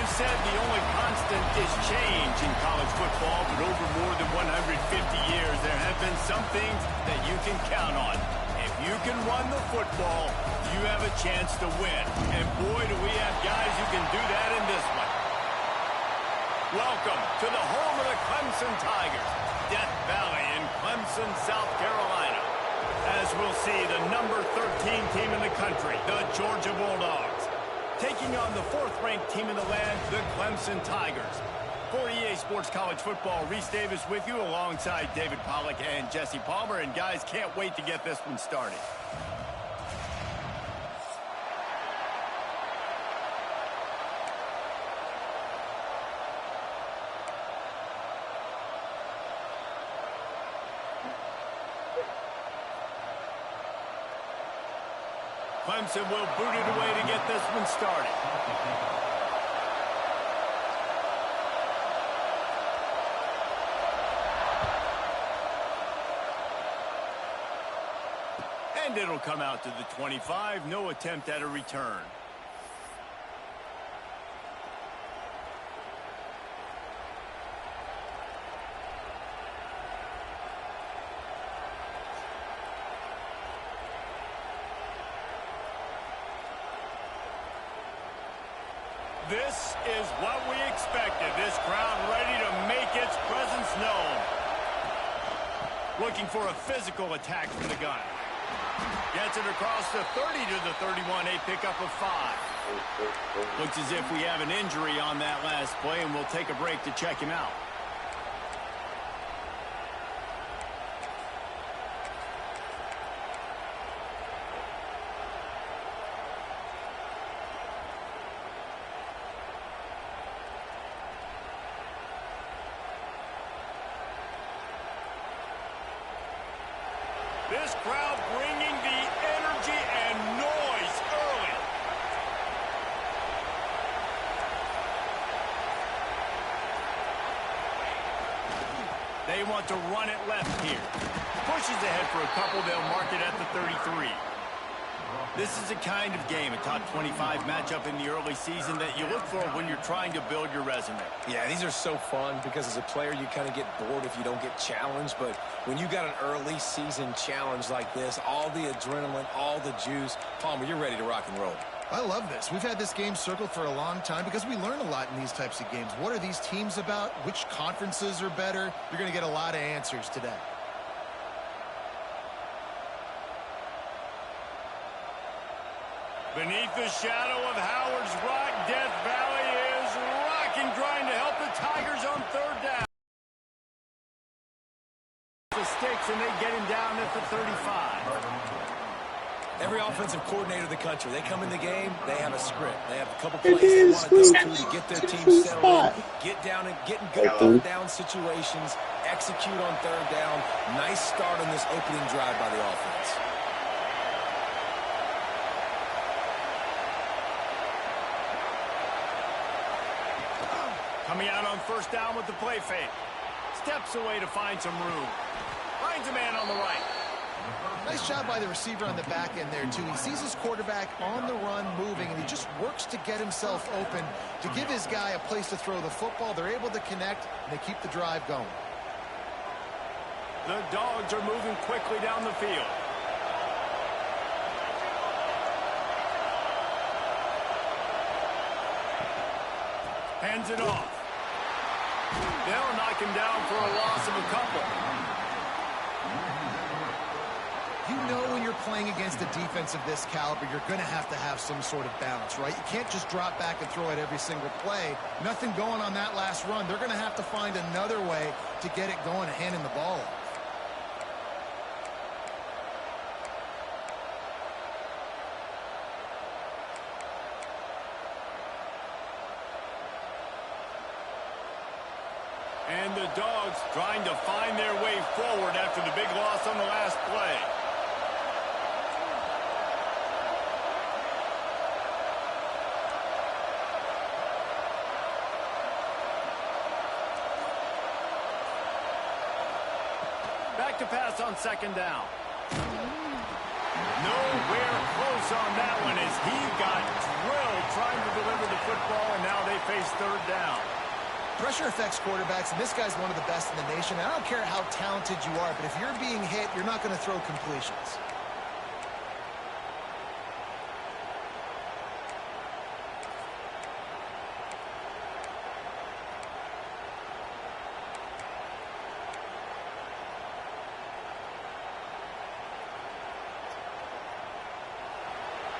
have said the only constant is change in college football, but over more than 150 years, there have been some things that you can count on. If you can run the football, you have a chance to win. And boy, do we have guys who can do that in this one. Welcome to the home of the Clemson Tigers, Death Valley in Clemson, South Carolina. As we'll see, the number 13 team in the country, the Georgia Bulldogs, taking on the fourth-ranked team in the land, the Clemson Tigers. For EA Sports College Football, Reese Davis with you alongside David Pollack and Jesse Palmer. And guys, can't wait to get this one started. Clemson will boot it away to get this one started. And it'll come out to the 25. No attempt at a return. This is what we expected. This crowd ready to make its presence known. Looking for a physical attack from the gun. Gets it across the 30 to the 31, a pickup of 5. Looks as if we have an injury on that last play, and we'll take a break to check him out. This crowd bringing the energy and noise early. They want to run it left here. Pushes ahead for a couple. They'll mark it at the 33. This is a kind of game, a top 25 matchup in the early season that you look for when you're trying to build your resume. Yeah, these are so fun because as a player, you kind of get bored if you don't get challenged. But when you got an early season challenge like this, all the adrenaline, all the juice, Palmer, you're ready to rock and roll. I love this. We've had this game circled for a long time because we learn a lot in these types of games. What are these teams about? Which conferences are better? You're going to get a lot of answers today. Beneath the shadow of Howard's Rock, Death Valley is rocking, trying to help the Tigers on third down. The sticks, and they get him down at the 35. Every offensive coordinator in the country, they come in the game, they have a script. They have a couple plays they want to go to get their team settled in, get down and get in good third down situations, execute on third down. Nice start on this opening drive by the offense. Coming out on first down with the play fake. Steps away to find some room. Finds a man on the right. Nice job by the receiver on the back end there, too. He sees his quarterback on the run moving, and he just works to get himself open to give his guy a place to throw the football. They're able to connect, and they keep the drive going. The Dogs are moving quickly down the field. Hands it off. They'll knock him down for a loss of a couple. You know when you're playing against a defense of this caliber, you're going to have some sort of balance, right? You can't just drop back and throw it every single play. Nothing going on that last run. They're going to have to find another way to get it going and handing the ball off. And the Dogs trying to find their way forward after the big loss on the last play. Back to pass on second down. Nowhere close on that one as he got drilled trying to deliver the football, and now they face third down. Pressure affects quarterbacks, and this guy's one of the best in the nation. I don't care how talented you are, but if you're being hit, you're not going to throw completions.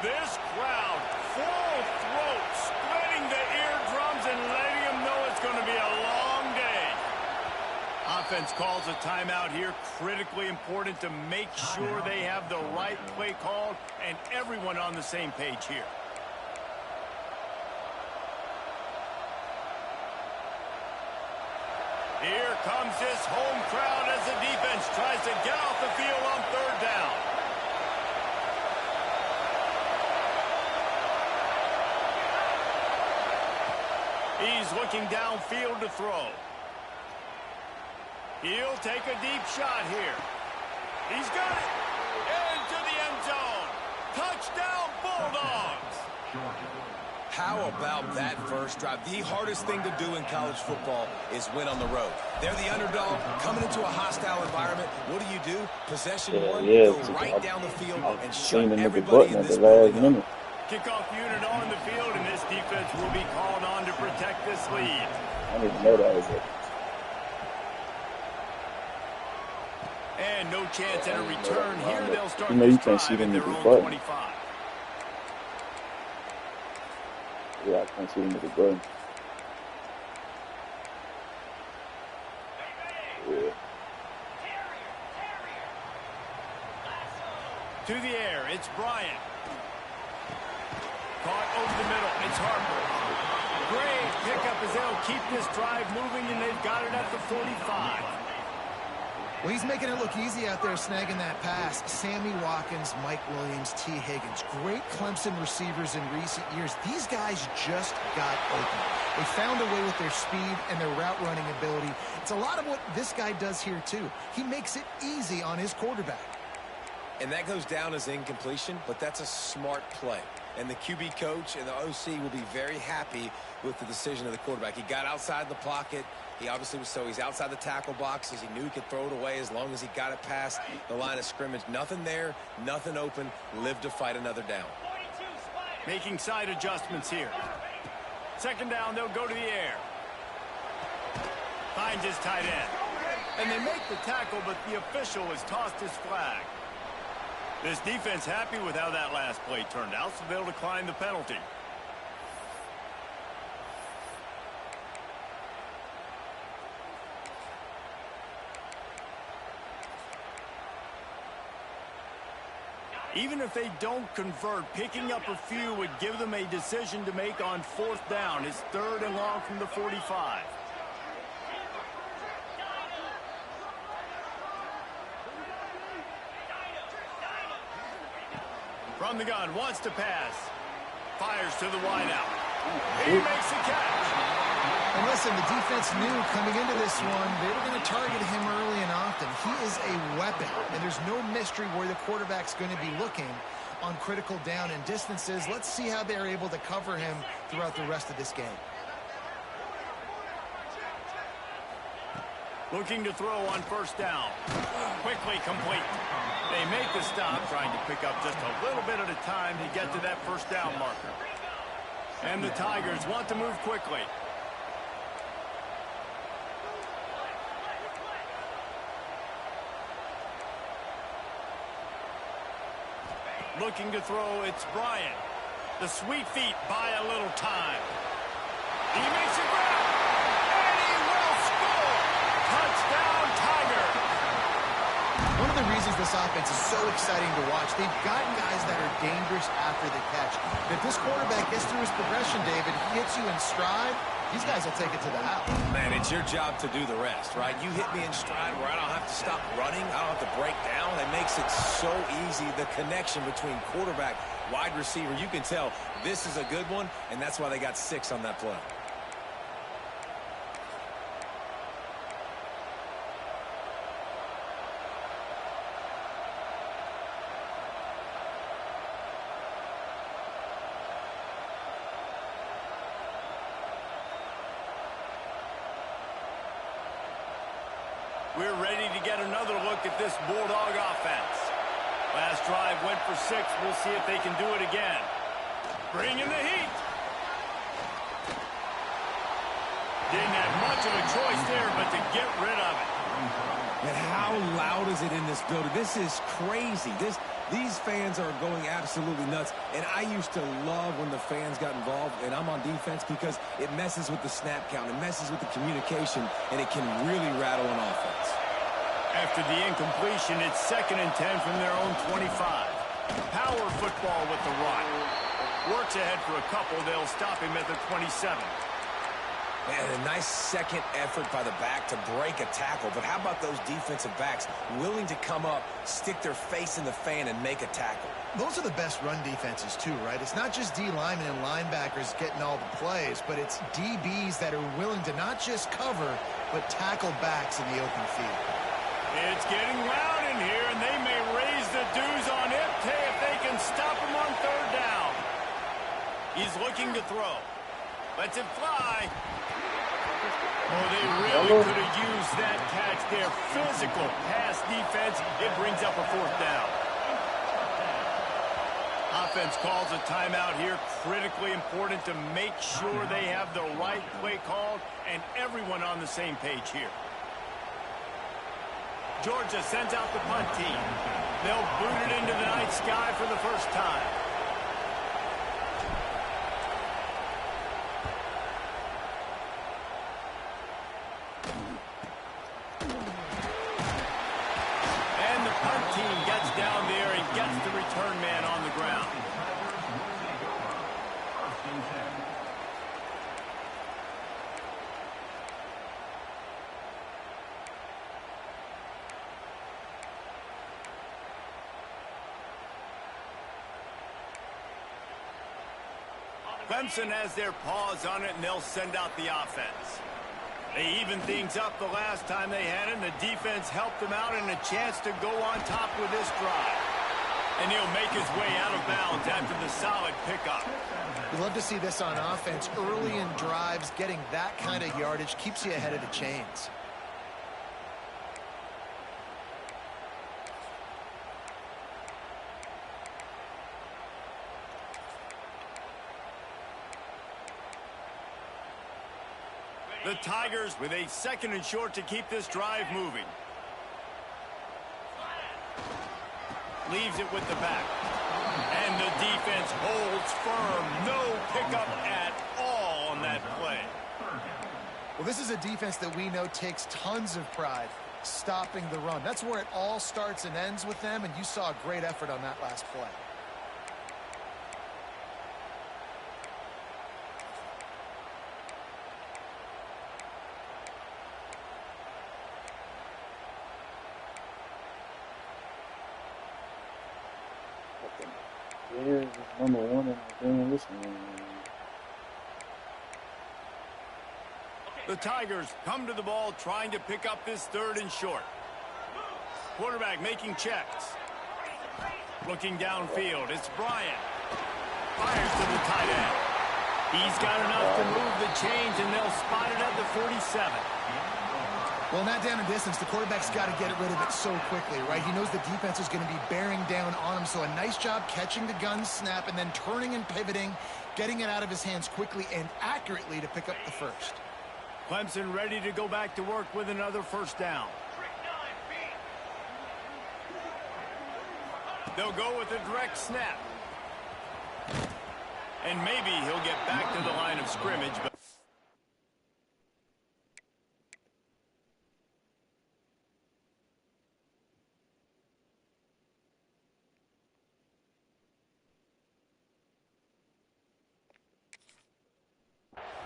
This crowd, full throat, splitting the eardrums and letting them know it's going to be a long day. Offense calls a timeout here. Critically important to make sure they have the right play called and everyone on the same page here. Here comes this home crowd as the defense tries to get off the field on third down. He's looking downfield to throw. He'll take a deep shot here. He's got it. Into the end zone. Touchdown, Bulldogs. How about that first drive? The hardest thing to do in college football is win on the road. They're the underdog, coming into a hostile environment. What do? Possession one, go right down the field and shut everybody in this building up. Kickoff unit on the field, and this defense will be called on to protect this lead. I didn't know that was it. And no chance at a return here. They'll start you this can't see drive them at their with own the button. 25. Yeah, I can't see them with the button. Yeah. To the air, it's Bryant. Caught over the middle, it's Harper. Great pickup as they'll keep this drive moving, and they've got it at the 45. Well, he's making it look easy out there, snagging that pass. Sammy Watkins, Mike Williams, T. Higgins. Great Clemson receivers in recent years. These guys just got open. They found a way with their speed and their route running ability. It's a lot of what this guy does here, too. He makes it easy on his quarterback. And that goes down as incompletion, but that's a smart play. And the QB coach and the OC will be very happy with the decision of the quarterback. He got outside the pocket. He obviously was he's outside the tackle boxes. He knew he could throw it away as long as he got it past the line of scrimmage. Nothing there, nothing open. Live to fight another down. Making side adjustments here. Second down, they'll go to the air. Finds his tight end. And they make the tackle, but the official has tossed his flag. This defense happy with how that last play turned out, so they'll decline the penalty. Even if they don't convert, picking up a few would give them a decision to make on fourth down. It's third and long from the 45. From the gun, wants to pass. Fires to the wideout. He makes the catch. And listen, the defense knew coming into this one, they were going to target him early and often. He is a weapon, and there's no mystery where the quarterback's going to be looking on critical down and distances. Let's see how they're able to cover him throughout the rest of this game. Looking to throw on first down. Quickly complete. They make the stop, trying to pick up just a little bit at a time to get to that first down marker. And the Tigers want to move quickly. Looking to throw, it's Bryant. The sweet feet buy a little time. He makes a grab, and he will score. Touchdown, Tiger. One of the reasons this offense is so exciting to watch, they've got guys that are dangerous after the catch. If this quarterback gets through his progression, David, he hits you in stride, these guys will take it to the house. Man, it's your job to do the rest, right? You hit me in stride where I don't have to stop running. I don't have to break down. It makes it so easy, the connection between quarterback, wide receiver. You can tell this is a good one, and that's why they got 6 on that play. We're ready to get another look at this Bulldog offense. Last drive went for 6. We'll see if they can do it again. Bringing the heat. Didn't have much of a choice there, but to get rid of it. And how loud is it in this building? This is crazy. These fans are going absolutely nuts. And I used to love when the fans got involved, and I'm on defense, because it messes with the snap count. It messes with the communication, and it can really rattle an offense. After the incompletion, it's 2nd and 10 from their own 25. Power football with the run. Works ahead for a couple. They'll stop him at the 27. Man, a nice second effort by the back to break a tackle. But how about those defensive backs willing to come up, stick their face in the fan, and make a tackle? Those are the best run defenses too, right? It's not just D linemen and linebackers getting all the plays, but it's DBs that are willing to not just cover, but tackle backs in the open field. It's getting loud in here, and they may raise the dues on it if they can stop him on 3rd down. He's looking to throw. Lets it fly. Oh, they really could have used that catch there. Physical pass defense. It brings up a 4th down. Offense calls a timeout here. Critically important to make sure they have the right play called and everyone on the same page here. Georgia sends out the punt team. They'll boot it into the night sky for the first time. And the punt team gets down there and gets the return man on the ground. Clemson has their paws on it, and they'll send out the offense. They evened things up the last time they had it, and the defense helped them out, and a chance to go on top with this drive. And he'll make his way out of bounds after the solid pickup. We love to see this on offense. Early in drives, getting that kind of yardage keeps you ahead of the chains. The Tigers with a 2nd and short to keep this drive moving. Leaves it with the back. And the defense holds firm. No pickup at all on that play. Well, this is a defense that we know takes tons of pride stopping the run. That's where it all starts and ends with them, and you saw a great effort on that last play. Bears is number 1 in the game this one. The Tigers come to the ball trying to pick up this 3rd and short. Quarterback making checks. Looking downfield. It's Bryant. Fires to the tight end. He's got enough to move the chains, and they'll spot it at the 47. Well, in that down and distance, the quarterback's got to get rid of it so quickly, right? He knows the defense is going to be bearing down on him, so a nice job catching the gun snap and then turning and pivoting, getting it out of his hands quickly and accurately to pick up the first. Clemson ready to go back to work with another 1st down. They'll go with a direct snap. And maybe he'll get back to the line of scrimmage, but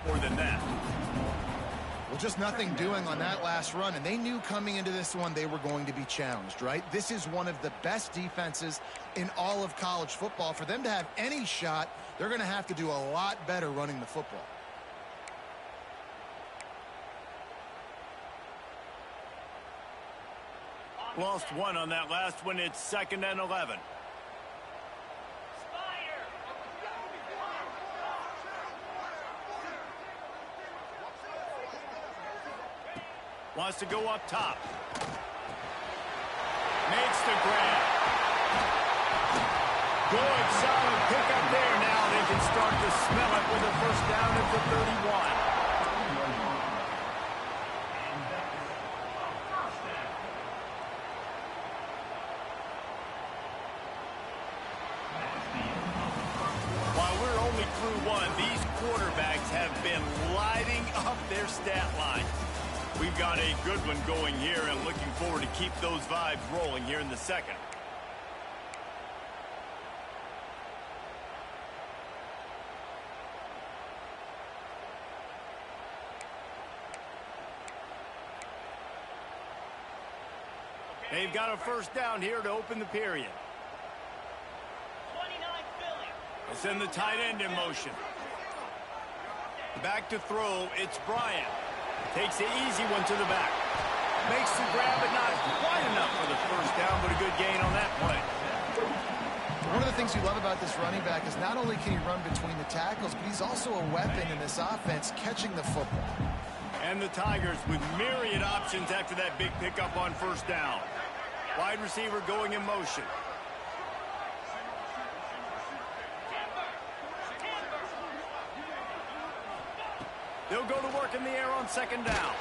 more than that. Well, just nothing doing on that last run, and they knew coming into this one they were going to be challenged, right? This is one of the best defenses in all of college football. For them to have any shot, they're going to have to do a lot better running the football. Lost 1 on that last one. It's 2nd and 11. Wants to go up top. Makes the grab. Good, solid pickup there. Now they can start to smell it with a first down at the 31. While we're only through one, these quarterbacks have been lighting up their stat line. We've got a good one going here and looking forward to keep those vibes rolling here in the second. They've got a first down here to open the period. They'll send the tight end in motion. Back to throw, it's Bryant. Takes the easy one to the back. Makes the grab, but not quite enough for the first down, but a good gain on that play. One of the things you love about this running back is not only can he run between the tackles, but he's also a weapon in this offense catching the football. And the Tigers with myriad options after that big pickup on first down. Wide receiver going in motion. They'll go to work in the air on second down.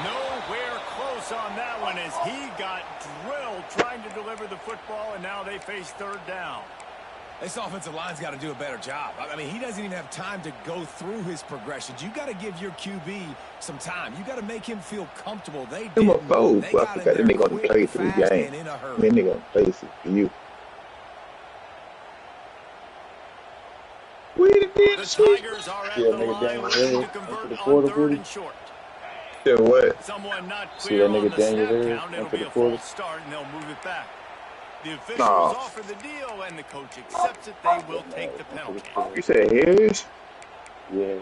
Nowhere close on that one as he got drilled trying to deliver the football, and now they face third down. This offensive line's got to do a better job. I mean, he doesn't even have time to go through his progressions. You got to give your QB some time. You got to make him feel comfortable. They did. They got in there quick, fast, and in a hurry. Then they're going to play this for you. The Tigers are at the line looking to convert on third and short. Yeah, what? Someone not clear on the snap count. It'll be a false start, and they'll move it back. The officials offer the deal, and the coach accepts it. They will take the penalty. You said Harris? Yeah.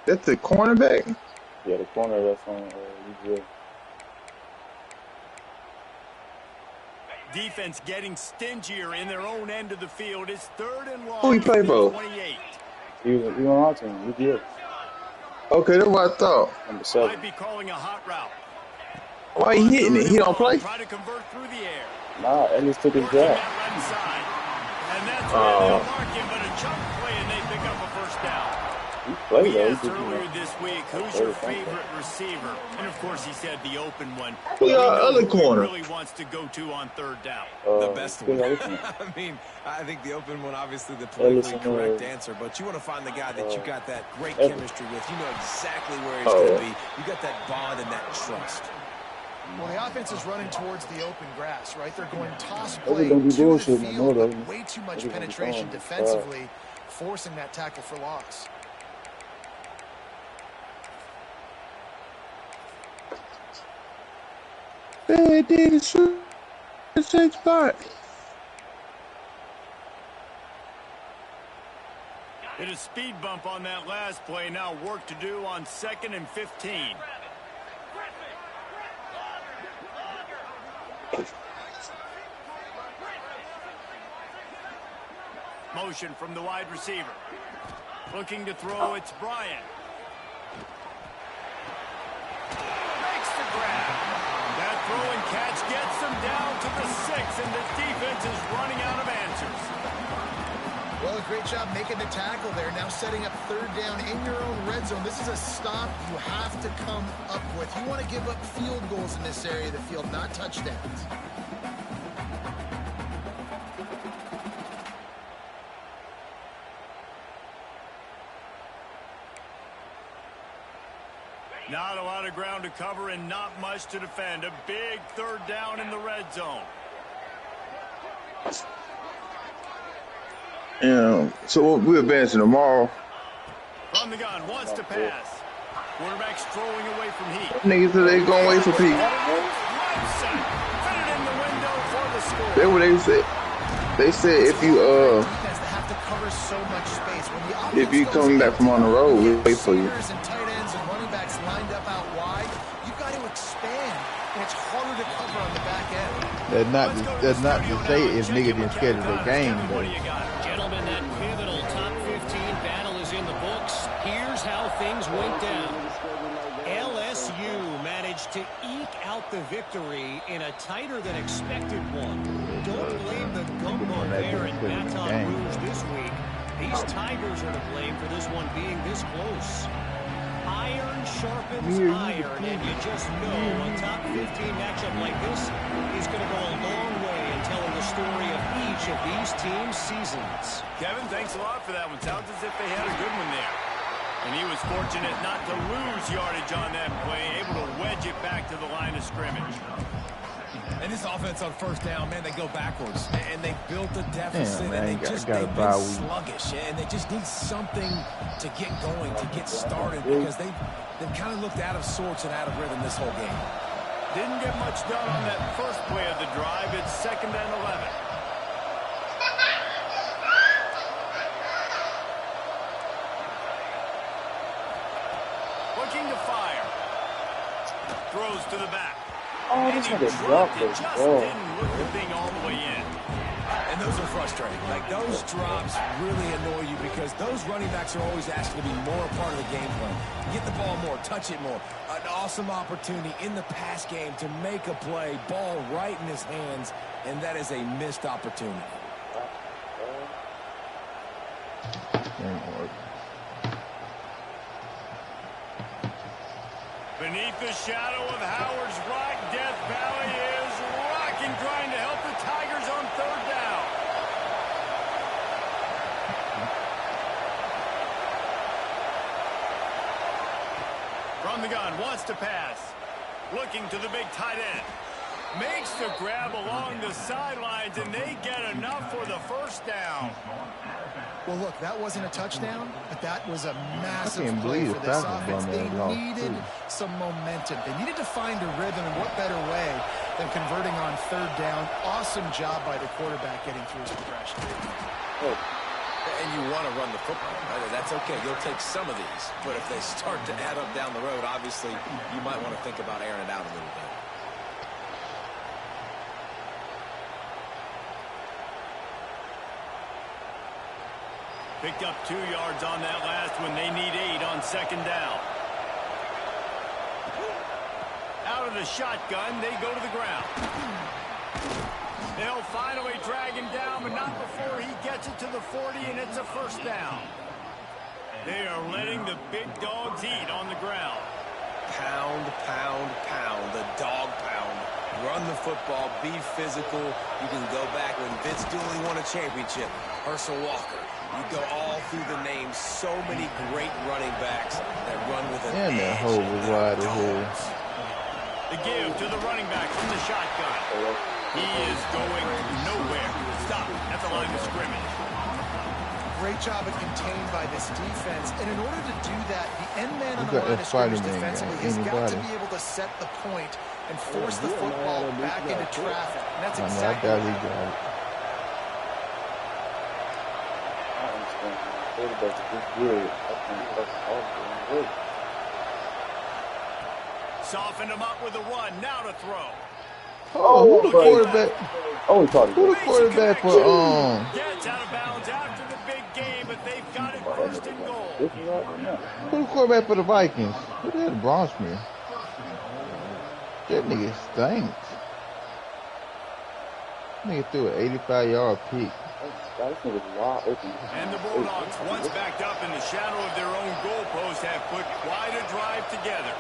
That's the cornerback? Yeah, the corner that's on UGA. Defense getting stingier in their own end of the field. It's third and long. Who he play for? 28. He was on our team, UGA. Okay, that's what I thought. Number 7. Might be calling a hot route. Why he hitting it? He don't play? Try to convert through the air. Nah, Ellis took his Working job. that right side. And that's where they'll mark him, but a chunk play, and they pick up a first down. He played We though. asked earlier this week, who's your favorite receiver? And of course, he said the open one. Who your other corner? Really wants to go to on third down. The best one. I mean, I think the open one, obviously the politically correct answer, but you want to find the guy that you got that great chemistry with. You know exactly where he's going to be. You got that bond and that trust. Well, the offense is running towards the open grass, right? They're going toss Everybody play don't be to the bullshitting no more, field, though. but way too much Everybody penetration be defensively, forcing that tackle for loss. They did it. The same spot. Hit a speed bump on that last play. Now work to do on 2nd and 15. Motion from the wide receiver. Looking to throw, it's Bryant. Makes the grab. That throw and catch gets them down to the 6, and the defense is running out of answers. Well, a great job making the tackle there. Now setting up third down in your own red zone. This is a stop you have to come up with. You want to give up field goals in this area of the field, not touchdowns. Not a lot of ground to cover and not much to defend. A big third down in the red zone. Yeah, so we're advancing tomorrow. From the gun, wants to pass. Quarterback's throwing away from heat. Niggas said they going away for Pete. Right side. Fit it in the window for the score. That's what they said. They said if you Defense that have to cover so much space. When the offense if you goes coming back from on the road, we'll wait for you. receivers and tight ends and running backs lined up out wide, you've got to expand, and it's harder to cover on the back end. That's not to say if niggas didn't schedule their game, What but do you got? Gentlemen, that pivotal top 15 battle is in the books. Here's how things went down. to eke out the victory in a tighter than expected one. Don't blame the gumbo there in Baton Rouge this week. These Tigers are to blame for this one being this close. Iron sharpens iron, and you just know a top 15 matchup like this is going to go a long way in telling the story of each of these teams' seasons. Kevin, thanks a lot for that one. Sounds as if they had a good one there. And he was fortunate not to lose yardage on that play, able to wedge it back to the line of scrimmage. And this offense on first down, man, they go backwards. And they built a deficit, and they've been sluggish. And they just need something to get going, to get started, because they've kind of looked out of sorts and out of rhythm this whole game. Didn't get much done on that first play of the drive. It's 2nd and 11. Looking to fire. Throws to the back. Oh, this nigga dropped it. Just didn't look the thing all the way in. And those are frustrating. Like, those drops really annoy you because those running backs are always asked to be more a part of the game plan. Get the ball more, touch it more. An awesome opportunity in the pass game to make a play, ball right in his hands, and that is a missed opportunity. Beneath the shadow of Howard's Rock, Death Valley is rocking, trying to help the Tigers on 3rd down. From the gun, wants to pass. Looking to the big tight end. Makes the grab along the sidelines, and they get enough for the 1st down. Well, look, that wasn't a touchdown, but that was a massive play for this offense. They needed some momentum. They needed to find a rhythm, and what better way than converting on 3rd down. Awesome job by the quarterback getting through his progression. Oh. And you want to run the football, right? That's okay. You'll take some of these. But if they start to add up down the road, obviously, you might want to think about airing it out a little bit. Picked up 2 yards on that last one. They need 8 on 2nd down. Out of the shotgun, they go to the ground. They'll finally drag him down, but not before he gets it to the 40, and it's a 1st down. They are letting the big dogs eat on the ground. Pound, pound, pound. The dog pound. Run the football. Be physical. You can go back when Vince Dooley won a championship. Herschel Walker. You go all through the names. So many great running backs that run with an edge. And that hole was wide as hell. The give to the running back from the shotgun. He is going nowhere. Stop at the line of scrimmage. Great job of contained by this defense. And in order to do that, the end man on the line of scrimmage defensively has got to be able to set the point and force the football back into traffic. And that's exactly what he got. Softened him up with a run. Now to throw. Oh, who the quarterback? Oh, he caught it. Who the quarterback for Gets out of bounds after the big game, but they've got it 1st and goal. Who the quarterback for the Vikings? Who the hell Bronxmere? That nigga stinks. Nigga threw an 85-yard pick. And the Bulldogs, once backed up in the shadow of their own goalpost, have put quite a drive together.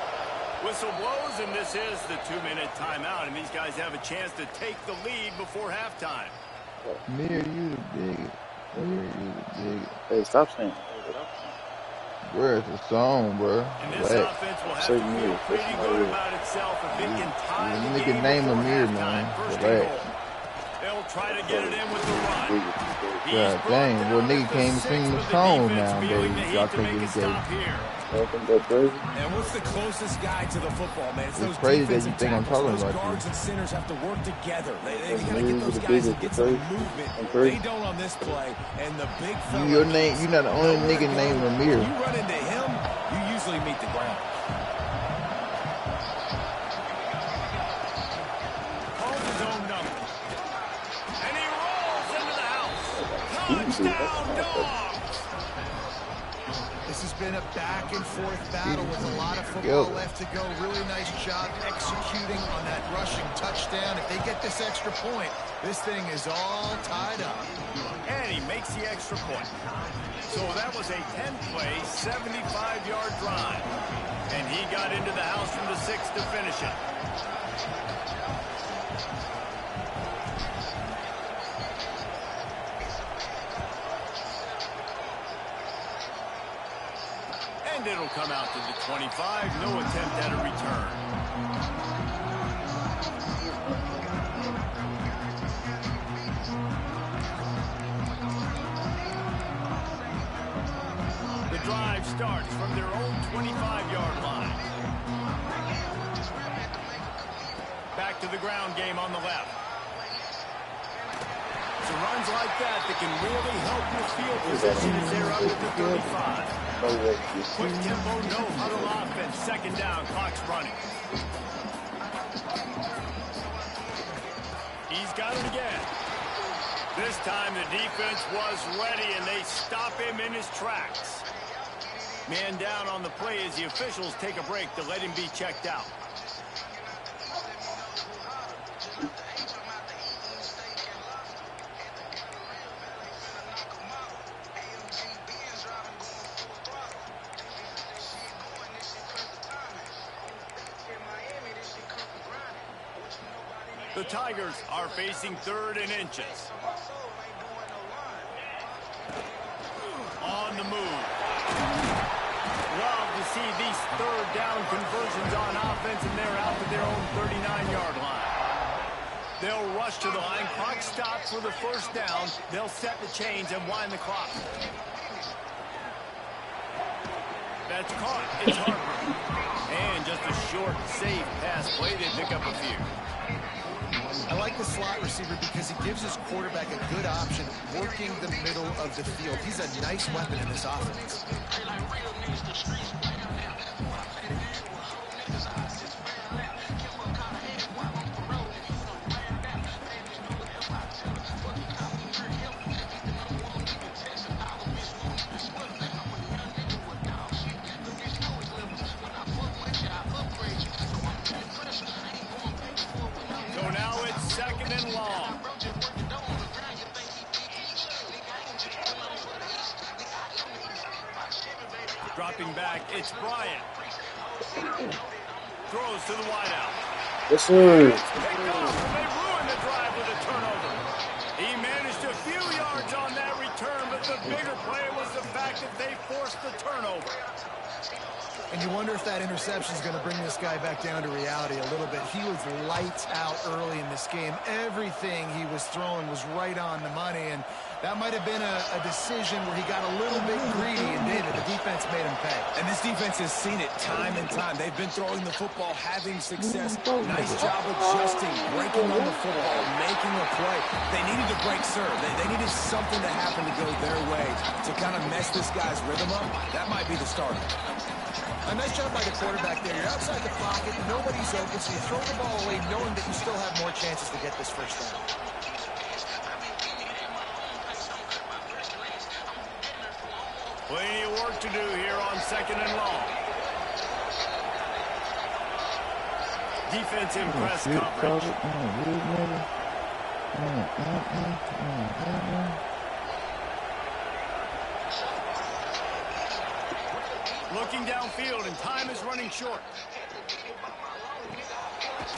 Whistle blows, and this is the 2-minute timeout, and these guys have a chance to take the lead before halftime. Mir, you the biggest. Mir, you the biggest. Hey, stop saying. Where's the song, bro? And this offense will have to feel pretty good about itself if it can tie the game before halftime. 1st and goal. They'll try to get it in with the run. God dang, well, nigga can't even sing the song nowadays. Y'all think it's gay. And what's the closest guy to the football, man? It's those crazy that you think I'm talking about guards and centers have to work together. They gotta get those guys to get some movement. They don't on this play. And the big fella, your name, you're not the only nigga named Ramir. You run into him, you usually meet the ground. Calls his own number. And he rolls into the house. Touchdown, Dogs! This This has been a back-and-forth battle with a lot of football left to go. Really nice job executing on that rushing touchdown. If they get this extra point, this thing is all tied up. And he makes the extra point. So that was a 10-play, 75-yard drive. And he got into the house from the 6 to finish it. And it'll come out to the 25. No attempt at a return. The drive starts from their own 25-yard line. Back to the ground game on the left. So runs like that can really help your field position as they're up at the 35. Quick tempo, no huddle offense. Second down, clock's running. He's got it again. This time the defense was ready and they stop him in his tracks. Man down on the play as the officials take a break to let him be checked out. The Tigers are facing 3rd and inches. On the move. Love to see these 3rd down conversions on offense, and they're out to their own 39-yard line. They'll rush to the line. Clock stops for the first down. They'll set the chains and wind the clock. That's caught. It's Harper. And just a short, safe pass play. They pick up a few. I like the slot receiver because he gives his quarterback a good option working the middle of the field. He's a nice weapon in this offense. So now it's 2nd and long. Dropping back, it's Bryant. Throws to the wideout. Yes, sir. It's picked off, and they ruined the drive with a turnover. He managed a few yards on that return, but the bigger play was the fact that they forced the turnover. And you wonder if that interception is going to bring this guy back down to reality a little bit. He was lights out early in this game. Everything he was throwing was right on the money, and that might have been a decision where he got a little bit greedy and did it. The defense made him pay. And this defense has seen it time and time. They've been throwing the football, having success. Nice job adjusting, breaking on the football, making a play. They needed to break serve. They needed something to happen to go their way to kind of mess this guy's rhythm up. That might be the start. A nice job by the quarterback there. You're outside the pocket, nobody's open, so you throw the ball away knowing that you still have more chances to get this first down. Plenty of work to do here on 2nd and long. Defense in press coverage. Looking downfield, and time is running short.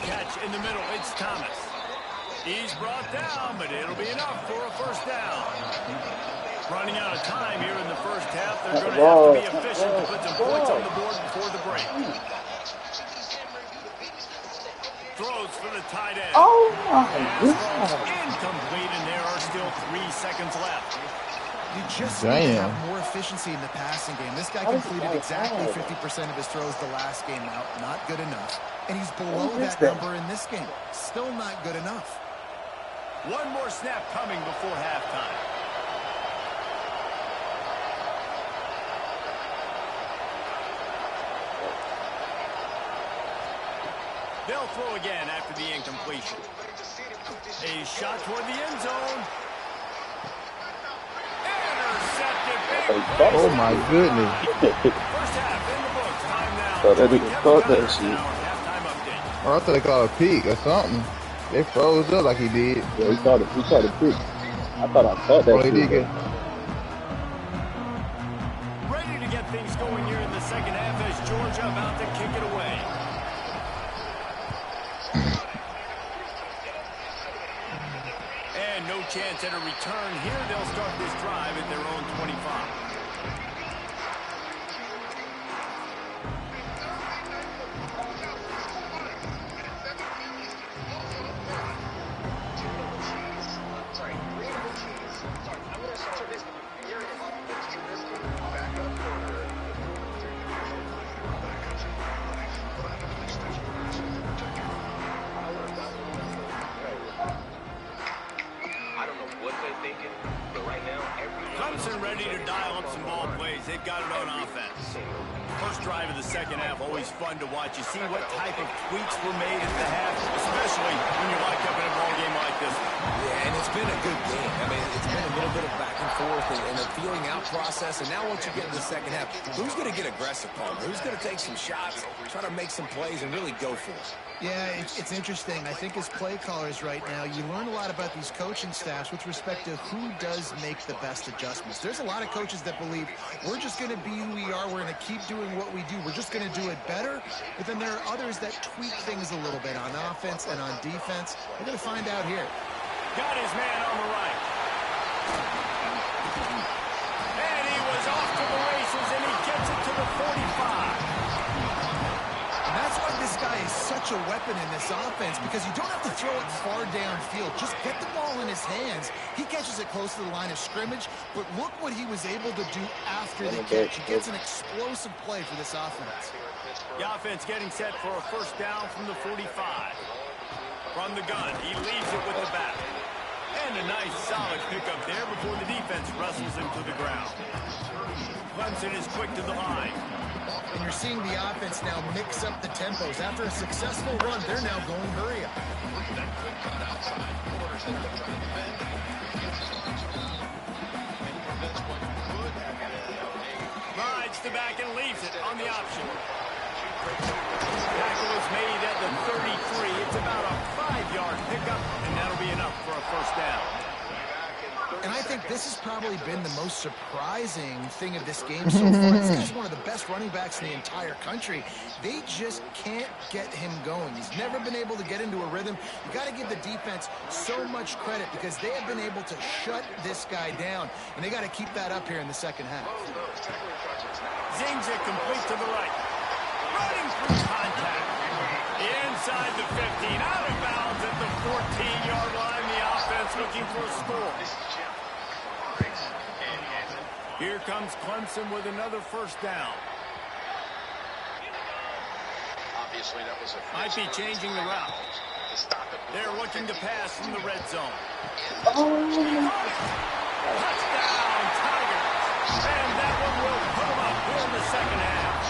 Catch in the middle, it's Thomas. He's brought down, but it'll be enough for a first down. Running out of time here in the first half. They're going to have to be efficient to put some points on the board before the break. Throws for the tight end. Oh, my goodness. Incomplete, and there are still 3 seconds left. You just need to have more efficiency in the passing game. This guy completed exactly 50% of his throws the last game out. Not good enough. And he's below that number in this game. Still not good enough. One more snap coming before halftime. They'll throw again after the incompletion. A shot toward the end zone. Intercepted Oh my goodness. First half in the books. Time now. Thought that nigga caught that shit. Halftime update. Or I thought they called a peek or something. They froze up like he did. Yeah, he caught it. He caught it quick. I thought I caught that Oh, he shit. did get. Ready to get things going here in the second half as Georgia about to kick it away. And no chance at a return here. They'll start this drive at their own 25. Clemson ready to dial up some ball plays. They've got it on offense. First drive of the second half, always fun to watch. You see what type of tweaks were made at the half, especially when you're locked up in a ball game like this. Yeah, and it's been a good game. I mean, it's been a little bit of back and forth and a feeling out process. And now once you get in the second half, who's going to get aggressive, Palmer? Who's going to take some shots, try to make some plays, and really go for it? Yeah, it's interesting. I think as play callers right now, you learn a lot about these coaching staffs with respect to who does make the best adjustments. There's a lot of coaches that believe we're just going to be who we are. We're going to keep doing what we do. We're just going to do it better. But then there are others that tweak things a little bit on offense and on defense. We're going to find out here. Got his man on the right. And he was off to the races, and he gets it to the 45. And that's why this guy is such a weapon in this offense, because you don't have to throw it far downfield. Just get the ball in his hands. He catches it close to the line of scrimmage, but look what he was able to do after the catch. He gets an explosive play for this offense. The offense getting set for a first down from the 45. From the gun, he leaves it with the back. And a nice solid pickup there before the defense wrestles him to the ground. Clemson is quick to the line. And you're seeing the offense now mix up the tempos. After a successful run, they're now going hurry up. Rides the back and leaves it on the option. Tackle is made at the 33. It's about a 5-yard pickup, and that'll be enough for a first down. And I think this has probably been the most surprising thing of this game so far. This guy's one of the best running backs in the entire country. They just can't get him going. He's never been able to get into a rhythm. You got to give the defense so much credit because they have been able to shut this guy down, and they got to keep that up here in the second half. Zings it complete to the right. Running through contact. Inside the 15. Out of bounds at the 14-yard line. The offense looking for a score. Here comes Clemson with another first down. Might be changing the route. They're looking to pass from the red zone. Touchdown, Tigers. And that one will put them up here in the second half.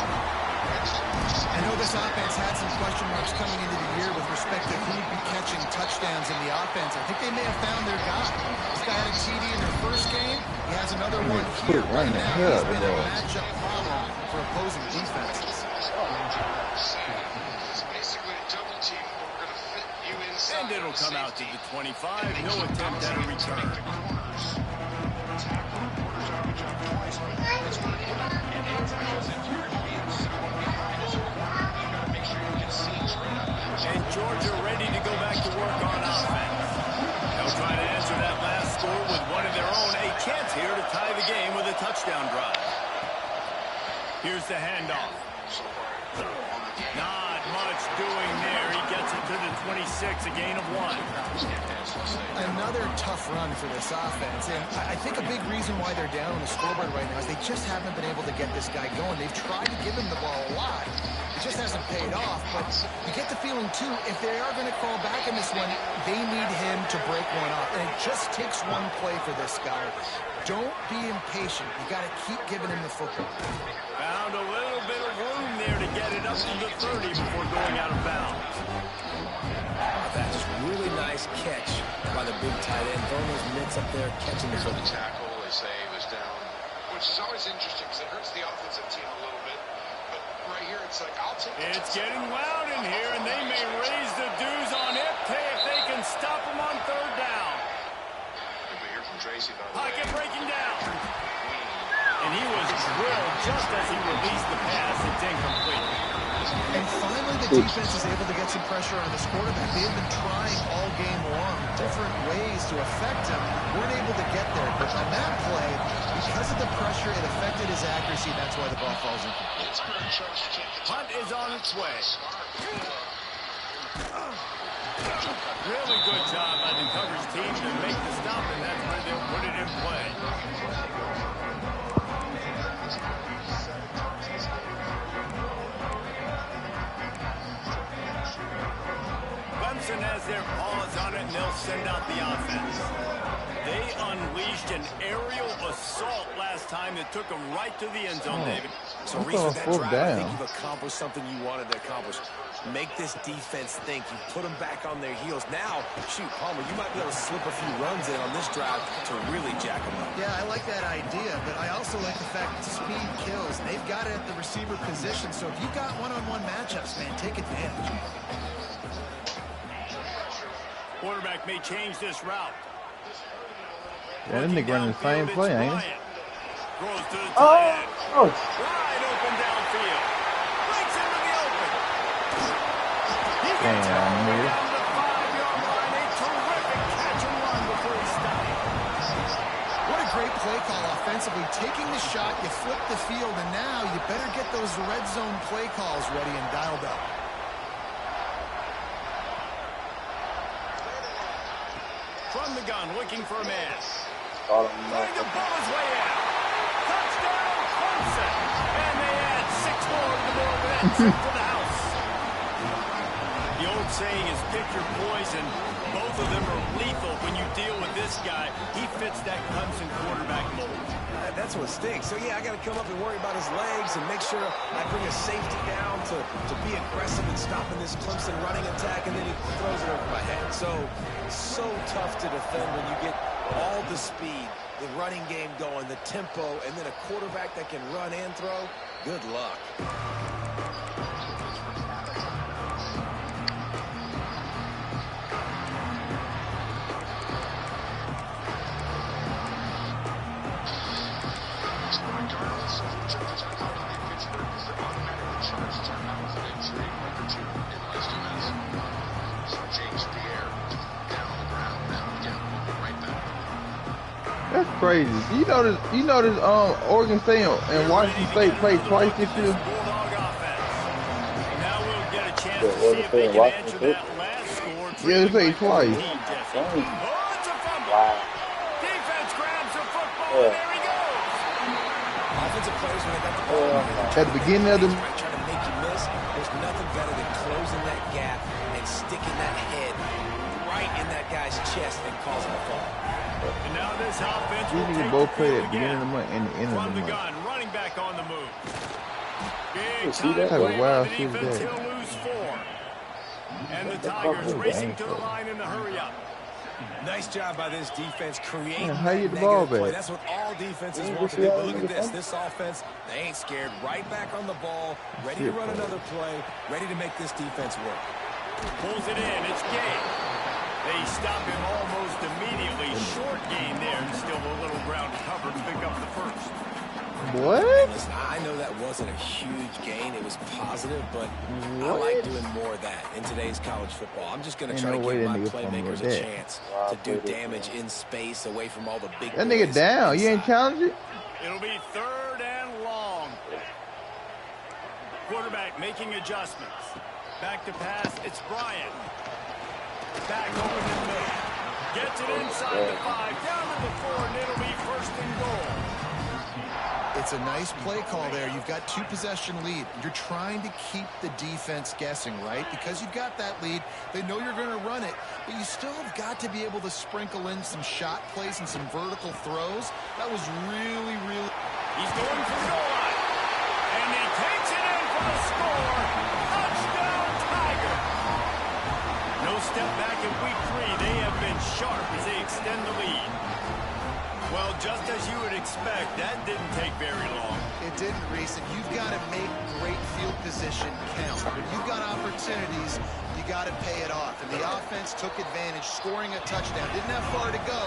I know this offense had some question marks coming into the year with respect to who'd be catching touchdowns in the offense. I think they may have found their guy. This guy had a TD in their first game. He has another one here right now. He's been a matchup problem for opposing defenses. And it'll come out to the 25. No attempt at a return. And Georgia ready to go back to work on offense. They'll try to answer that last score with one of their own. A chance here to tie the game with a touchdown drive. Here's the handoff. Not much doing there. He gets it to the 26, a gain of 1. Another tough run for this offense, and I think a big reason why they're down on the scoreboard right now is they just haven't been able to get this guy going. They've tried to give him the ball a lot. It just hasn't paid off, but you get the feeling, too, if they are going to crawl back in this one, they need him to break one off, and it just takes one play for this guy. Don't be impatient. You got to keep giving him the football. Found a little bit of room there to get it up to the 30 before going out of bounds. That's a really nice catch by the big tight end. Throwing those mitts up there, catching the football. Tackle, they say, was down. which is always interesting because it hurts the offensive team a little bit. But right here, it's like, I'll take it. It's getting loud in here, and they may raise the dues on it if they can stop them on third down. Pocket breaking down. And he was drilled just as he released the pass. It's incomplete. And finally, the defense is able to get some pressure on this quarterback. They have been trying all game long, different ways to affect him. Weren't able to get there. But on that play, because of the pressure, it affected his accuracy. That's why the ball falls incomplete. Hunt is on its way. Really good job by the coverage team to make the stop, and that's where they'll put it in play. Clemson has their paws on it, and they'll send out the offense. They unleashed an aerial assault last time that took them right to the end zone, David. So, Reese, with that drive, I think you've accomplished something you wanted to accomplish. Make this defense think. You put them back on their heels. Now, shoot, Palmer, you might be able to slip a few runs in on this drive to really jack them up. Yeah, I like that idea, but I also like the fact that speed kills. They've got it at the receiver position, so if you've got one-on-one matchups, man, take advantage. Quarterback may change this route. Yeah, that nigga running the same play, ain't he? Throws to the tight end. Oh. Wide open downfield. Breaks into the open. He gets Damn, down to nigga. the 5-yard line. A terrific catch and run before he stopped. What a great play call offensively. Taking the shot, you flip the field, and now you better get those red zone play calls ready and dialed up. From the gun, looking for a man. Oh, Trying to blow his way out. Touchdown, Clemson. And they add 6 more to the board with that trip to the house. The old saying is pick your poison. Both of them are lethal when you deal with this guy. He fits that Clemson quarterback mold. That's what stinks. So, yeah, I got to come up and worry about his legs and make sure I bring a safety down to be aggressive in stopping this Clemson running attack, and then he throws it over my head. So tough to defend when you get all the speed, the running game going, the tempo, and then a quarterback that can run and throw. Good luck. That's crazy. You know this Oregon State and Washington State played twice this year. Now we'll get a chance to see if they can answer that last score. Yeah, they played twice. Oh, it's a fumble. Defense grabs the football, and there he goes. Offensive players, when they got the ball At the beginning of the trying to make you miss, there's nothing better than closing that gap and sticking that head right in that guy's chest and causing a fall. And now this offense you will can take both the play field at the beginning of the again. month and the end of From the the month. gun, running back on the move. Big See, time that type of play wild by the shit is defense. that. He'll lose 4. And the Tigers racing to the line in the hurry up. Nice job by this defense creating Man, how you that get the ball negative play. back? That's what all defenses want to do. But look at this. This offense, they ain't scared. Right back on the ball, ready to run another play, ready to make this defense work. Pulls it in. It's game. They stop him almost immediately. Short gain there, and still a little ground covered to pick up the first. What? Listen, I know that wasn't a huge gain. It was positive, but I like doing more of that in today's college football. I'm just going to try to give my playmakers a chance to do damage in space away from all the big That nigga down. You ain't challenging? It'll be 3rd and long. Quarterback making adjustments. Back to pass. It's Bryant. Back over the middle. Gets it inside the 5. Down to the 4, and it'll be 1st and goal. It's a nice play call there. You've got 2-possession lead. You're trying to keep the defense guessing, right? Because you've got that lead. They know you're going to run it, but you still have got to be able to sprinkle in some shot plays and some vertical throws. That was really, really... He's going for the goal line. And he takes it in for the score. Touchdown, Tiger. No step back in week 3. They have been sharp as they extend the lead. Well, just as you would expect, that didn't take very long. It didn't, Reese, and you've got to make great field position count. When you've got opportunities, you got to pay it off. And the offense took advantage, scoring a touchdown. Didn't have far to go,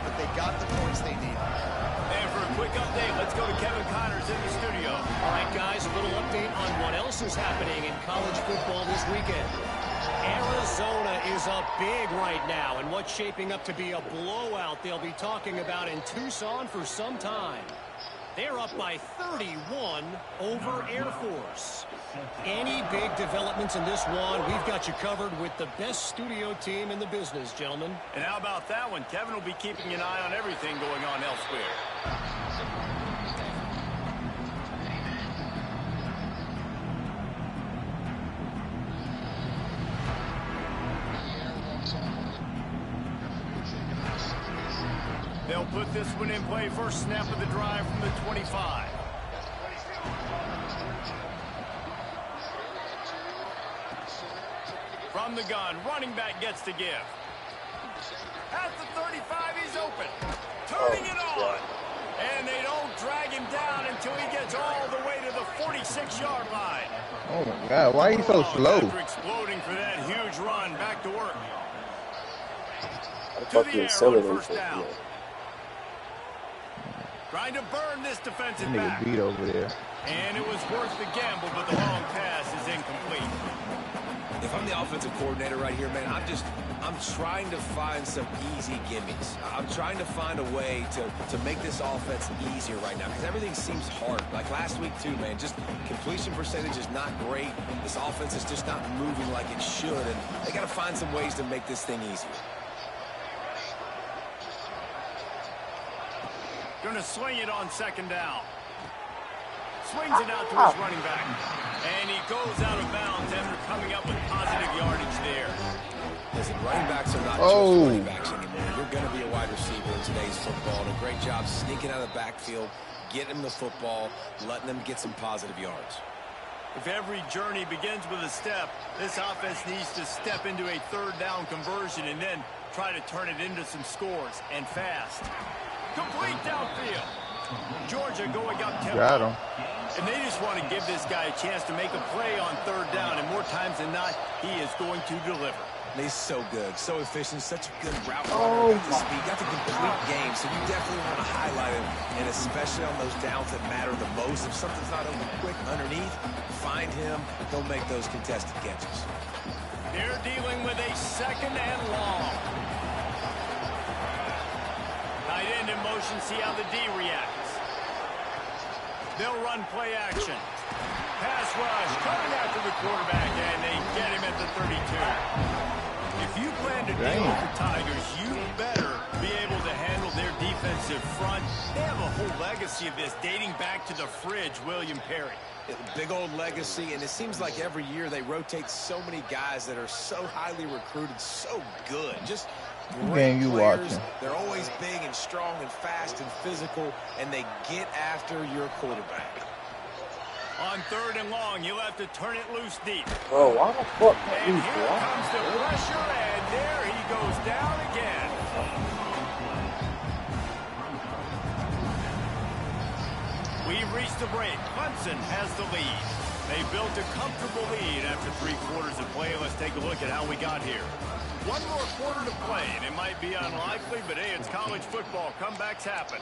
but they got the points they needed. And for a quick update, let's go to Kevin Connors in the studio. All right, guys, a little update on what else is happening in college football this weekend. Arizona is up big right now, and what's shaping up to be a blowout they'll be talking about in Tucson for some time. They're up by 31 over Air Force. Any big developments in this one, we've got you covered with the best studio team in the business, gentlemen. And how about that one? Kevin will be keeping an eye on everything going on elsewhere. They'll put this one in play. First snap of the drive from the 25. From the gun, running back gets to give. At the 35, he's open. Turning it on. And they don't drag him down until he gets all the way to the 46-yard line. Oh, my God. Why are you so slow? After exploding for that huge run, back to work. I fucking accelerate First down. Trying to burn this defensive Nigga back. beat over there. And it was worth the gamble, but the long pass is incomplete. If I'm the offensive coordinator right here, man, I'm trying to find some easy gimmies. I'm trying to find a way to make this offense easier right now because everything seems hard. Like last week too, man, just completion percentage is not great. This offense is just not moving like it should, and they got to find some ways to make this thing easier. Going to swing it on second down. Swings it out to his running back. And he goes out of bounds after coming up with positive yardage there. Listen, running backs are not just running backs anymore. You're going to be a wide receiver in today's football. And a great job sneaking out of the backfield, getting them the football, letting them get some positive yards. If every journey begins with a step, this offense needs to step into a third down conversion and then try to turn it into some scores, and fast. Complete downfield. Georgia going up tempo. Got him. And they just want to give this guy a chance to make a play on third down, and more times than not, he is going to deliver. And he's so good, so efficient, such a good route runner. Got the speed, got the complete game, so you definitely want to highlight him, and especially on those downs that matter the most. If something's not open quick underneath, find him. He'll make those contested catches. They're dealing with a second and long. Tight end in motion, see how the D reacts. They'll run play action. Pass rush, coming after the quarterback, and they get him at the 32. If you plan to deal with the Tigers, you better be able to handle their defensive front. They have a whole legacy of this dating back to the fridge, William Perry. Big old legacy, and it seems like every year they rotate so many guys that are so highly recruited, so good. Just great players. They're always big and strong and fast and physical, and they get after your quarterback. On third and long, you'll have to turn it loose deep. Bro, why the fuck? And here comes the pressure, and there he goes down again. We've reached the break. Clemson has the lead. They built a comfortable lead after 3 quarters of play. Let's take a look at how we got here. One more quarter to play, and it might be unlikely, but hey, it's college football. Comebacks happen.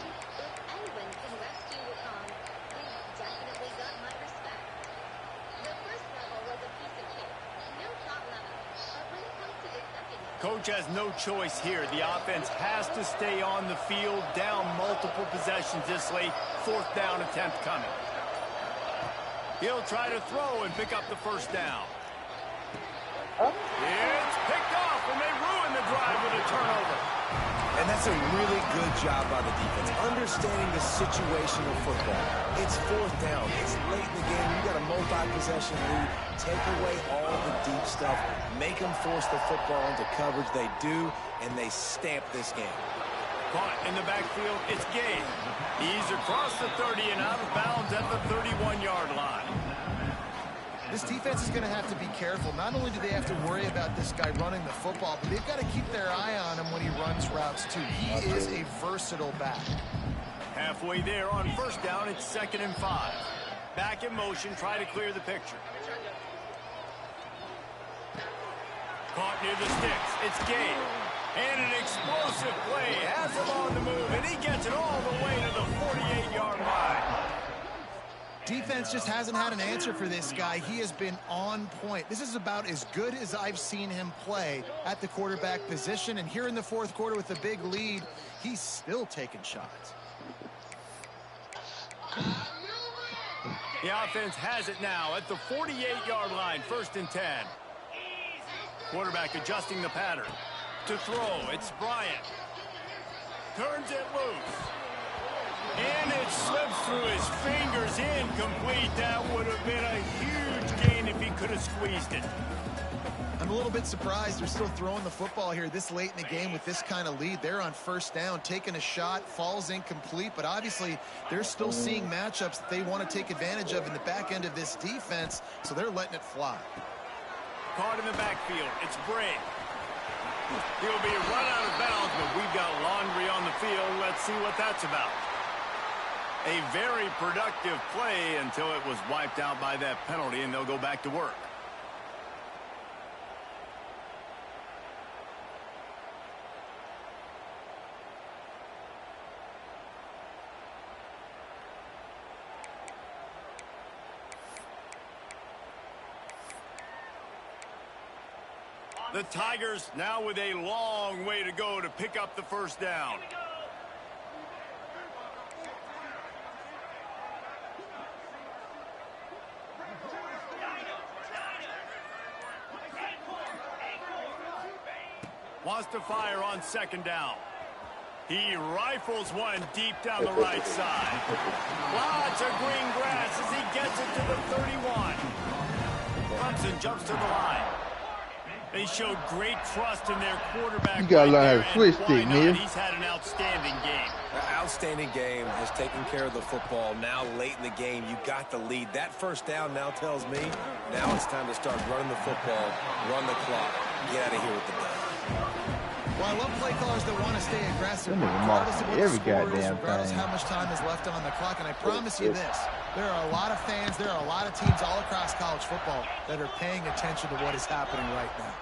Coach has no choice here. The offense has to stay on the field, down multiple possessions this late. 4th down attempt coming. He'll try to throw and pick up the first down. It's picked off, and they ruin the drive with a turnover. And that's a really good job by the defense, understanding the situation of football. It's 4th down. It's late in the game. You got a multi-possession lead. Take away all the deep stuff. Make them force the football into coverage. They do, and they stamp this game. Caught in the backfield. It's Gabe. He's across the 30 and out of bounds at the 31-yard line. This defense is going to have to be careful. Not only do they have to worry about this guy running the football, but they've got to keep their eye on him when he runs routes too. He is a versatile back. Halfway there on first down, it's 2nd and 5. Back in motion, try to clear the picture. Caught near the sticks. It's Gabe. And an explosive play. Has him on the move, and he gets it all the way to the 48-yard line. Defense just hasn't had an answer for this guy. He has been on point. This is about as good as I've seen him play at the quarterback position. And here in the fourth quarter with a big lead, he's still taking shots. The offense has it now at the 48-yard line, 1st and 10. Quarterback adjusting the pattern. To throw, it's Bryant. Turns it loose. And it slips through his fingers, incomplete. That would have been a huge gain if he could have squeezed it. I'm a little bit surprised they're still throwing the football here this late in the game with this kind of lead. They're on first down, taking a shot, falls incomplete, but obviously they're still seeing matchups that they want to take advantage of in the back end of this defense, so they're letting it fly. Caught in the backfield, it's Bray. He'll be run out of bounds, but we've got laundry on the field. Let's see what that's about. A very productive play until it was wiped out by that penalty, and they'll go back to work. The Tigers now with a long way to go to pick up the first down. Wants to fire on 2nd down. He rifles one deep down the right side. Lots of green grass as he gets it to the 31. Clemson jumps to the line. They showed great trust in their quarterback. You gotta learn how to switch stick, man. He's had an outstanding game. Outstanding game, has taken care of the football. Now late in the game, you got the lead. That first down now tells me now it's time to start running the football, run the clock, get out of here with the ball. Well, I love play callers that want to stay aggressive, Them niggas regardless of what the every score is, goddamn regardless thing. how much time is left on the clock. And I promise you this, there are a lot of fans, there are a lot of teams all across college football that are paying attention to what is happening right now.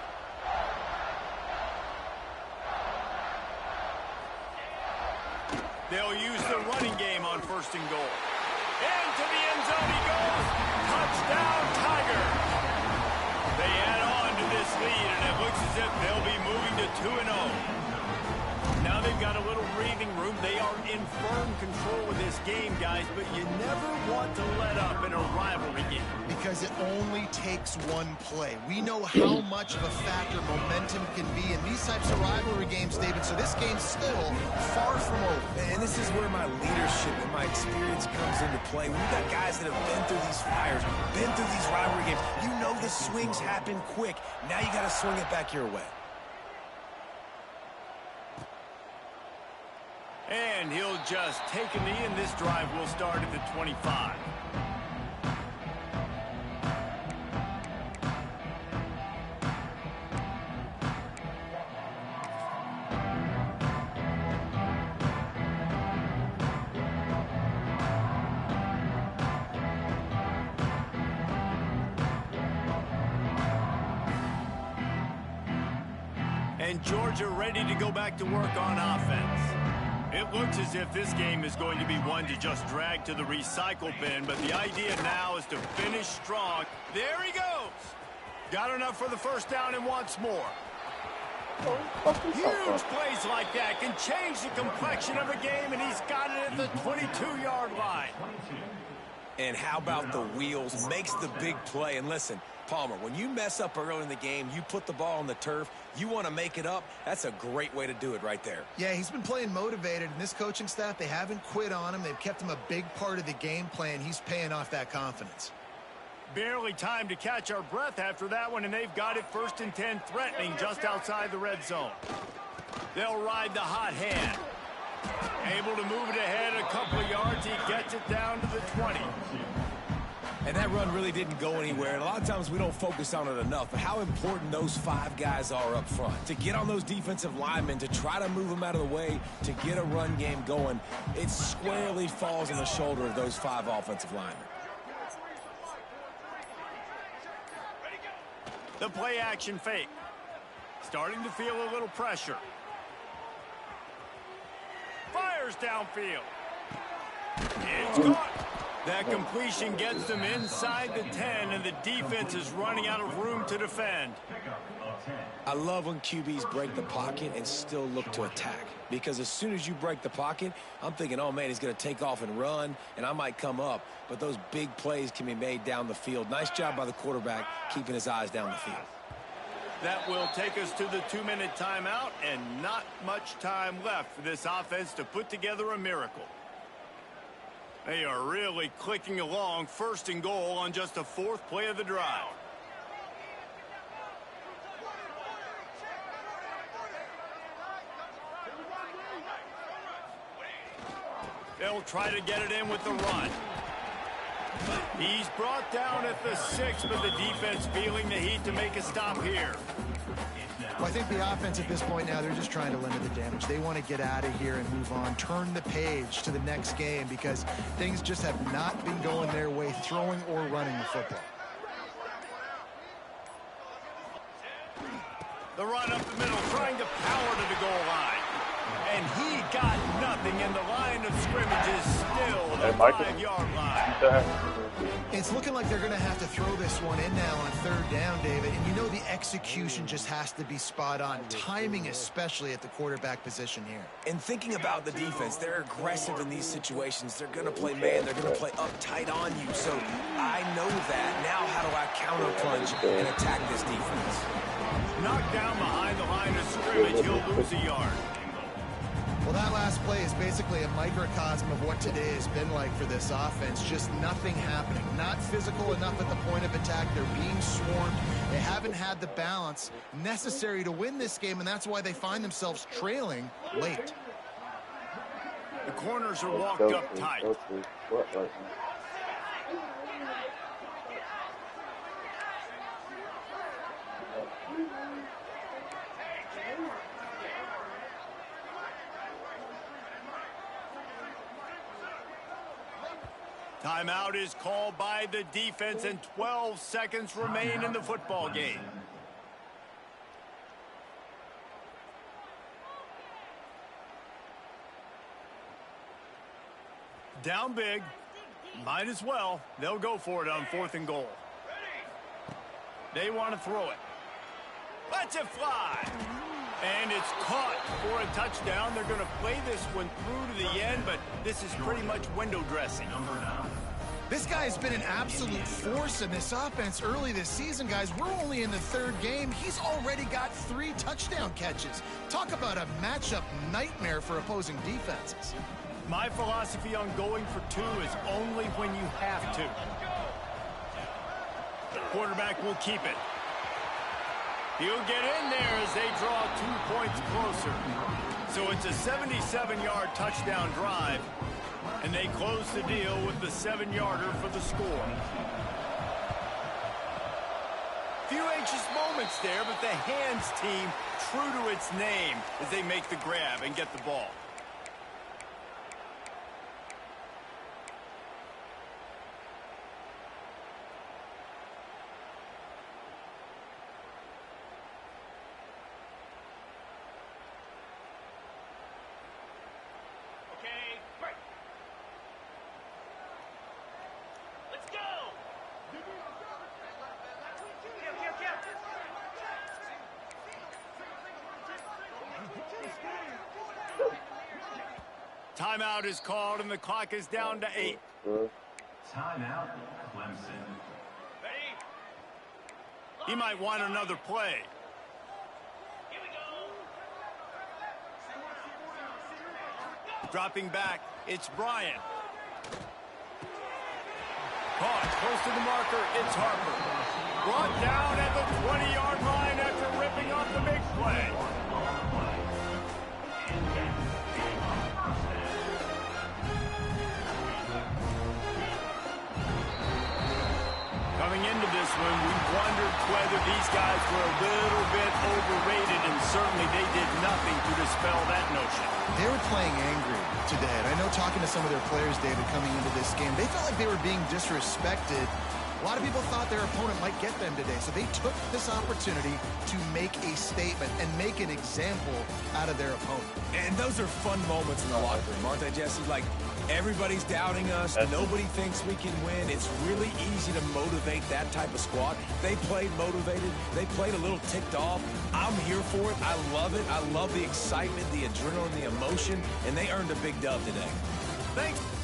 They'll use the running game on 1st and goal. Into the end zone he goes. Touchdown, Tigers. They add on to this lead, and it looks as if they'll be moving to 2-0. Now they've got a little breathing room. They are in firm control of this game, guys, but you never want to let up in a rivalry game. Because it only takes one play. We know how much of a factor momentum can be in these types of rivalry games, David, so this game's still far from over. And this is where my leadership and my experience comes into play. We've got guys that have been through these fires, been through these rivalry games. You know the swings happen quick. Now you got to swing it back your way. And he'll just take a knee, and this drive will start at the 25. And Georgia ready to go back to work on offense. It looks as if this game is going to be one to just drag to the recycle bin, but the idea now is to finish strong. There he goes. Got enough for the first down and wants more. Huge plays like that can change the complexion of a game, and he's got it at the 22-yard line. And how about the wheels? Makes the big play. And listen, Palmer, when you mess up early in the game, you put the ball on the turf, you want to make it up, that's a great way to do it right there. Yeah, he's been playing motivated, and this coaching staff, they haven't quit on him. They've kept him a big part of the game plan. He's paying off that confidence. Barely time to catch our breath after that one, and they've got it 1st and 10, threatening just outside the red zone. They'll ride the hot hand. Able to move it ahead a couple of yards. He gets it down to the 20. And that run really didn't go anywhere. And a lot of times we don't focus on it enough, but how important those 5 guys are up front. To get on those defensive linemen, to try to move them out of the way, to get a run game going, it squarely falls on the shoulder of those 5 offensive linemen. The play action fake. Starting to feel a little pressure. Fires downfield. It's caught. That completion gets them inside the 10, and the defense is running out of room to defend. I love when QBs break the pocket and still look to attack. Because as soon as you break the pocket, I'm thinking, oh, man, he's going to take off and run, and I might come up. But those big plays can be made down the field. Nice job by the quarterback keeping his eyes down the field. That will take us to the 2-minute timeout, and not much time left for this offense to put together a miracle. They are really clicking along, 1st and goal on just the 4th play of the drive. They'll try to get it in with the run. He's brought down at the 6, but the defense feeling the heat to make a stop here. Well, I think the offense at this point now, they're just trying to limit the damage. They want to get out of here and move on, turn the page to the next game, because things just have not been going their way, throwing or running the football. The run up the middle, trying to power to the goal line. And he got nothing, and the line of scrimmage is still the 5-yard line. It's looking like they're going to have to throw this one in now on 3rd down, David. And you know the execution just has to be spot on. Timing, especially at the quarterback position here. And thinking about the defense, they're aggressive in these situations. They're going to play man. They're going to play uptight on you. So I know that. Now how do I counter-punch and attack this defense? Knocked down behind the line of scrimmage, he'll lose a yard. Well, that last play is basically a microcosm of what today has been like for this offense. Just nothing happening. Not physical enough at the point of attack. They're being swarmed. They haven't had the balance necessary to win this game, and that's why they find themselves trailing late. The corners are walked up tight. Timeout is called by the defense, and 12 seconds remain in the football game. Down big. Might as well. They'll go for it on 4th and goal. They want to throw it. Let's it fly. And it's caught for a touchdown. They're going to play this one through to the end, but this is pretty much window dressing. This guy's been an absolute force in this offense early this season, guys. We're only in the 3rd game. He's already got 3 touchdown catches. Talk about a matchup nightmare for opposing defenses. My philosophy on going for 2 is only when you have to. Quarterback will keep it. He'll get in there as they draw 2 points closer. So it's a 77-yard touchdown drive, and they close the deal with the 7-yarder for the score. Few anxious moments there, but the hands team true to its name as they make the grab and get the ball. Timeout is called, and the clock is down to 8. Timeout, Clemson. He might want another play. Here we go. Dropping back, it's Bryant. Caught close to the marker, it's Harper. Brought down at the 20-yard line after ripping off the big play. into this one, we wondered whether these guys were a little bit overrated, and certainly they did nothing to dispel that notion. They were playing angry today, and I know talking to some of their players, David, coming into this game, they felt like they were being disrespected. A lot of people thought their opponent might get them today, so they took this opportunity to make a statement and make an example out of their opponent. And those are fun moments in the locker room, aren't they, Jesse? Like, everybody's doubting us. Nobody thinks we can win. It's really easy to motivate that type of squad. They played motivated. They played a little ticked off. I'm here for it. I love it. I love the excitement, the adrenaline, the emotion, and they earned a big dub today. Thanks.